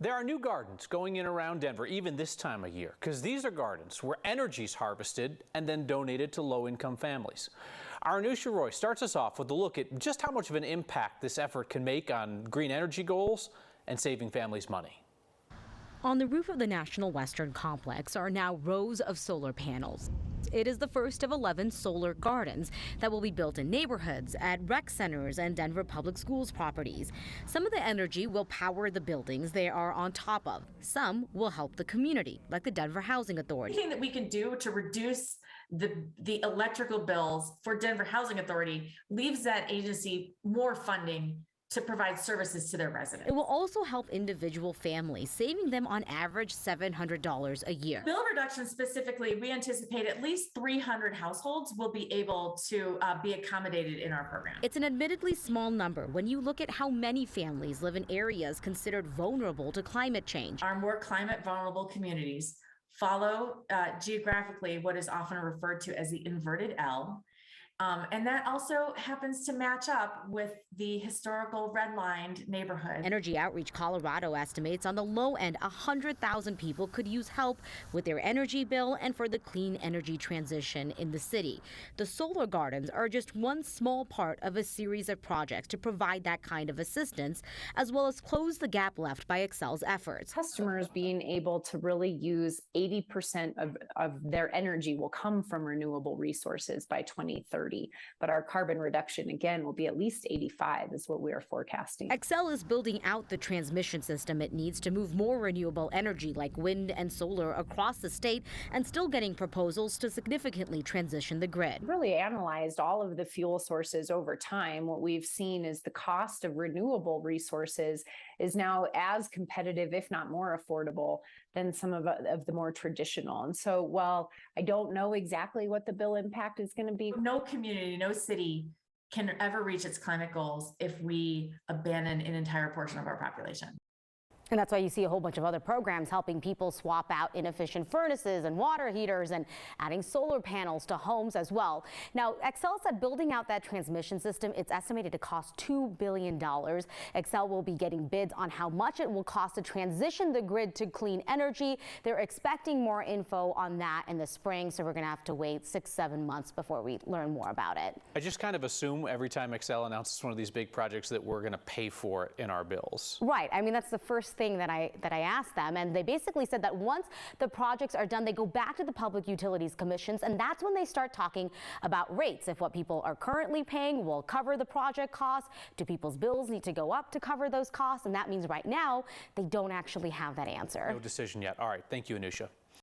There are new gardens going in around Denver even this time of year, because these are gardens where energy is harvested and then donated to low-income families. Our Anusha Roy starts us off with a look at just how much of an impact this effort can make on green energy goals and saving families money. On the roof of the National Western Complex are now rows of solar panels. It is the first of 11 solar gardens that will be built in neighborhoods, at rec centers and Denver Public Schools properties. Some of the energy will power the buildings they are on top of. Some will help the community, like the Denver Housing Authority. Anything that we can do to reduce the electrical bills for Denver Housing Authority leaves that agency more funding to provide services to their residents. It will also help individual families, saving them on average $700 a year. Bill reduction specifically, we anticipate at least 300 households will be able to be accommodated in our program. It's an admittedly small number when you look at how many families live in areas considered vulnerable to climate change. Our more climate vulnerable communities follow geographically what is often referred to as the inverted L. And that also happens to match up with the historical redlined neighborhood. Energy Outreach Colorado estimates on the low end, 100,000 people could use help with their energy bill and for the clean energy transition in the city. The solar gardens are just one small part of a series of projects to provide that kind of assistance, as well as close the gap left by Xcel's efforts. Customers being able to really use 80% of their energy will come from renewable resources by 2030. But our carbon reduction, again, will be at least 85 is what we are forecasting. Xcel is building out the transmission system it needs to move more renewable energy like wind and solar across the state, and still getting proposals to significantly transition the grid. Really analyzed all of the fuel sources over time. What we've seen is the cost of renewable resources is now as competitive, if not more affordable, than some of the more traditional. And so while I don't know exactly what the bill impact is going to be, no community, no city can ever reach its climate goals if we abandon an entire portion of our population. And that's why you see a whole bunch of other programs helping people swap out inefficient furnaces and water heaters and adding solar panels to homes as well. Now, Xcel said building out that transmission system, it's estimated to cost $2 billion. Xcel will be getting bids on how much it will cost to transition the grid to clean energy. They're expecting more info on that in the spring, so we're going to have to wait 6-7 months before we learn more about it. I just kind of assume every time Xcel announces one of these big projects that we're going to pay for it in our bills. Right. I mean, that's the first thing that I asked them, and they basically said that once the projects are done, they go back to the Public Utilities Commissions, and that's when they start talking about rates. If what people are currently paying will cover the project costs, do people's bills need to go up to cover those costs? And that means right now they don't actually have that answer. No decision yet. All right. Thank you, Anusha.